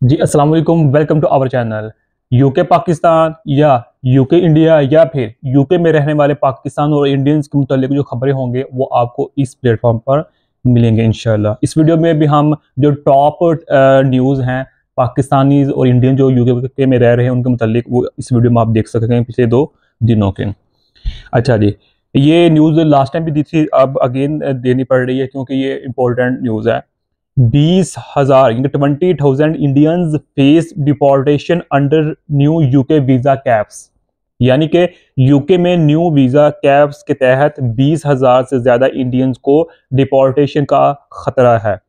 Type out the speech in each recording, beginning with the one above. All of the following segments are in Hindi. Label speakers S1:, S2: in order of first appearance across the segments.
S1: जी अस्सलाम वालेकुम। Welcome to our channel. UK Pakistan या यूके इंडिया या फिर यूके में रहने वाले पाकिस्तान और इंडियंस के मुतालिक जो खबरें होंगे वो आपको इस प्लेटफॉर्म पर मिलेंगे इंशाल्लाह। इस वीडियो में भी हम जो टॉप न्यूज़ हैं पाकिस्तानीज और इंडियन जो यूके में रह रहे हैं उनके मुतालिक वो इस वीडियो में आप देख सकते हैं पिछले 2 दिनों के। अच्छा जी, ये न्यूज़ लास्ट टाइम भी दी थी, अब अगेन देनी पड़ रही है क्योंकि ये इंपॉर्टेंट न्यूज़ है। 20,000 20,000 Indians face deportation under new UK visa caps. यानी कि यूके में न्यू वीजा कैप्स के तहत 20,000 से ज्यादा इंडियंस को डिपोर्टेशन का खतरा है।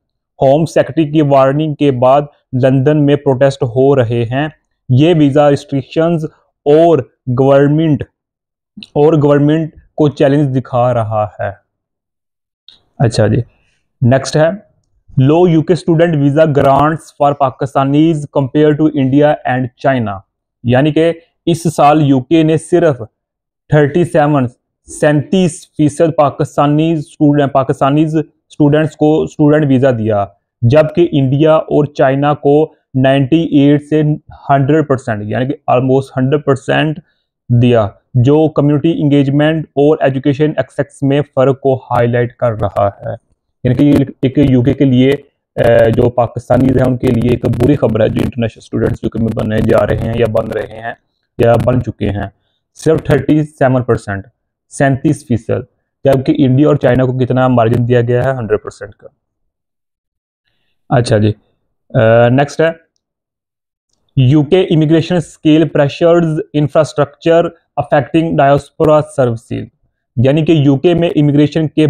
S1: होम सेक्रेटरी की वार्निंग के बाद लंदन में प्रोटेस्ट हो रहे हैं। ये वीजा रिस्ट्रिक्शंस और गवर्नमेंट को चैलेंज दिखा रहा है। अच्छा जी, नेक्स्ट है low UK student visa grants for Pakistanis compare to India and China. यानी कि इस साल यूके ने सिर्फ 37 पाकिस्तानीज स्टूडेंट्स को स्टूडेंट वीजा दिया, जबकि इंडिया और चाइना को 98 से 100% यानी कि ऑलमोस्ट 100% दिया, जो कम्युनिटी इंगेजमेंट और एजुकेशन एक्सेस में फ़र्क को हाईलाइट कर रहा है। यानी कि एक यूके के लिए जो पाकिस्तानी हैं उनके लिए एक बुरी खबर है जो इंटरनेशनल स्टूडेंट्स यूके में बनने जा रहे हैं या बन रहे हैं या बन चुके हैं। सिर्फ 37%, 37%, जबकि इंडिया और चाइना को कितना मार्जिन दिया गया है? 100% का। अच्छा जी, नेक्स्ट है UK immigration scale pressures infrastructure affecting diaspora services. यानी कि यूके में इमिग्रेशन के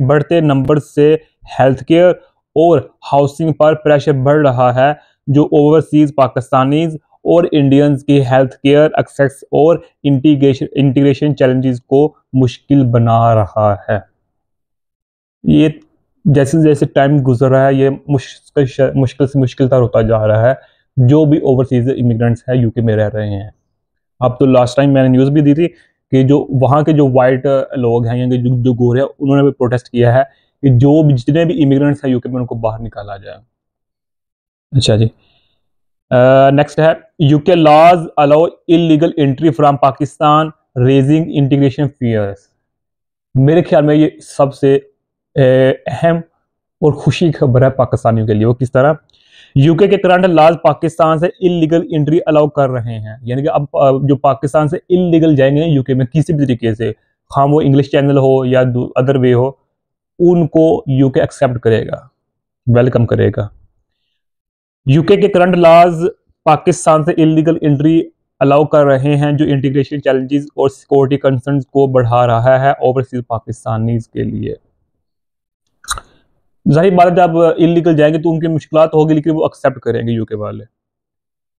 S1: बढ़ते नंबर से हेल्थ केयर और हाउसिंग पर प्रेशर बढ़ रहा है, जो ओवरसीज पाकिस्तानीज और इंडियंस की हेल्थ केयर एक्सेस और इंटीग्रेशन चैलेंजेस को मुश्किल बना रहा है। ये जैसे जैसे टाइम गुजर रहा है ये मुश्किल से मुश्किल तर होता जा रहा है जो भी ओवरसीज इमिग्रेंट्स हैं यूके में रह रहे हैं। अब तो लास्ट टाइम मैंने न्यूज़ भी दी थी कि जो वहाँ के जो वाइट लोग हैं या जो गोरे हैं उन्होंने भी प्रोटेस्ट किया है कि जो भी जितने भी इमिग्रेंट्स हैं यूके में उनको बाहर निकाला जाए। अच्छा जी, नेक्स्ट है UK laws allow illegal entry from Pakistan raising integration fears. मेरे ख्याल में ये सबसे अहम और खुशी की खबर है पाकिस्तानियों के लिए। वो किस तरह? यूके के करंट लॉज पाकिस्तान से इलीगल एंट्री अलाउ कर रहे हैं। यानी कि अब जो पाकिस्तान से इलीगल जाएंगे यूके में किसी भी तरीके से, हाँ वो इंग्लिश चैनल हो या अदर वे हो, उनको यूके एक्सेप्ट करेगा, वेलकम करेगा। यूके के करंट लॉज पाकिस्तान से इलीगल एंट्री अलाउ कर रहे हैं, जो इंटीग्रेशन चैलेंजेस और सिक्योरिटी कंसर्न्स को बढ़ा रहा है ओवरसीज पाकिस्तानीज के लिए। जाहिर बात है जब इलीगल जाएंगे तो उनकी मुश्किलात होगी, लेकिन वो एक्सेप्ट करेंगे यूके वाले।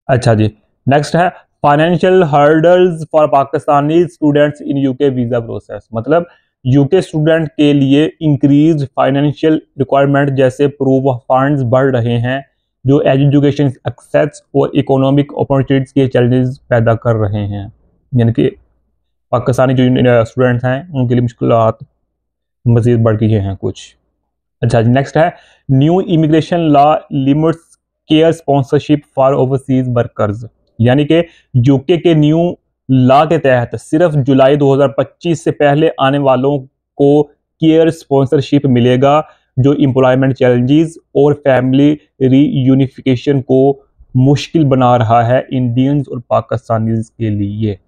S1: अच्छा जी, नेक्स्ट है financial hurdles for Pakistani students in UK visa process. मतलब यूके स्टूडेंट के लिए इंक्रीज फाइनेंशियल रिक्वायरमेंट जैसे प्रूफ ऑफ फंड्स बढ़ रहे हैं, जो एजुकेशन एक्सेस और इकोनॉमिक अपॉर्चुनिटीज के चैलेंजेस पैदा कर रहे हैं। यानी कि पाकिस्तानी जो स्टूडेंट्स हैं उनके लिए मुश्किलात मजीद बढ़ गई हैं कुछ। अच्छा, नेक्स्ट है new immigration law limits care sponsorship for overseas workers. यानी कि यूके के न्यू लॉ के तहत सिर्फ जुलाई 2025 से पहले आने वालों को केयर स्पॉन्सरशिप मिलेगा, जो एम्प्लॉयमेंट चैलेंजेस और फैमिली रीयूनिफिकेशन को मुश्किल बना रहा है इंडियंस और पाकिस्तानीज के लिए।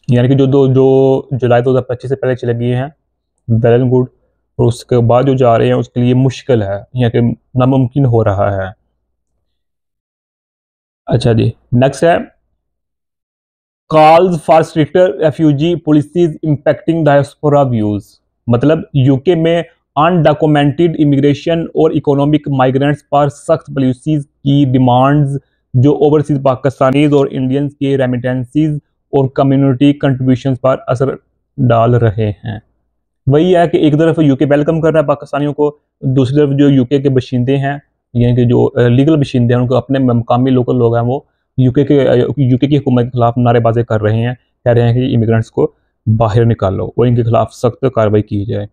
S1: यानी कि जो जुलाई 2025 से पहले चले गए हैं वेल एंड गुड, और उसके बाद जो जा रहे हैं उसके लिए मुश्किल है या कि नामुमकिन हो रहा है। अच्छा जी, नेक्स्ट है calls for stricter refugee policies impacting diaspora views. मतलब यूके में अनडॉक्यूमेंटेड इमिग्रेशन और इकोनॉमिक माइग्रेंट्स पर सख्त पॉलिसीज की डिमांड्स, जो ओवरसीज पाकिस्तानीज और इंडियंस के रेमिटेंसीज और कम्युनिटी कंट्रीब्यूशंस पर असर डाल रहे हैं। वही है कि एक तरफ यूके वेलकम कर रहा है पाकिस्तानियों को, दूसरी तरफ जो यूके के बशिंदे हैं यानी कि जो लीगल बशिंदे हैं उनको अपने मकामी लोकल लोग हैं वो यूके की हुकूमत के खिलाफ नारेबाजी कर रहे हैं, कह रहे हैं कि इमिग्रेंट्स को बाहर निकालो और इनके खिलाफ सख्त कार्रवाई की जाए।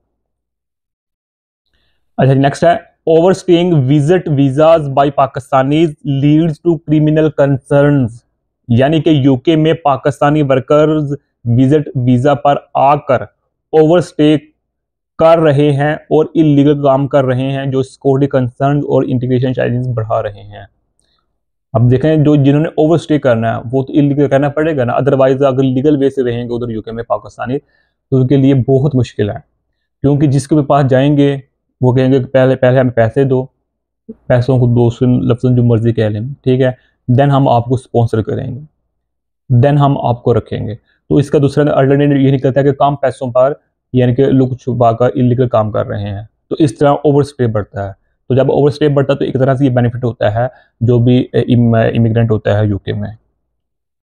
S1: अच्छा, नेक्स्ट है overstaying visit visas by Pakistanis leads to criminal concerns, यानी कि यूके में पाकिस्तानी वर्कर्स विजिट वीजा पर आकर ओवरस्टे कर रहे हैं और इलीगल काम कर रहे हैं, जो सिक्योरिटी कंसर्न और इंटीग्रेशन चैलेंज बढ़ा रहे हैं। अब देखें, जो जिन्होंने ओवरस्टे करना है वो तो इलीगल करना पड़ेगा ना, अदरवाइज अगर लीगल वे से रहेंगे उधर यूके में पाकिस्तानी तो उनके लिए बहुत मुश्किल है, क्योंकि जिसके भी पास जाएंगे वो कहेंगे कि पहले पहले हमें पैसे दो, पैसों को दो लफ्ज़ जो मर्जी कह लें, ठीक है, देन हम आपको स्पॉन्सर करेंगे, देन हम आपको रखेंगे। तो इसका दूसरा अल्टरनेटिव ये निकलता है कि कम पैसों पर यानी कि लोग छुपा कर इलीगल काम कर रहे हैं, तो इस तरह ओवरस्टे बढ़ता है। तो जब ओवरस्टे बढ़ता है तो एक तरह से ये बेनिफिट होता है जो भी इमिग्रेंट होता है यूके में।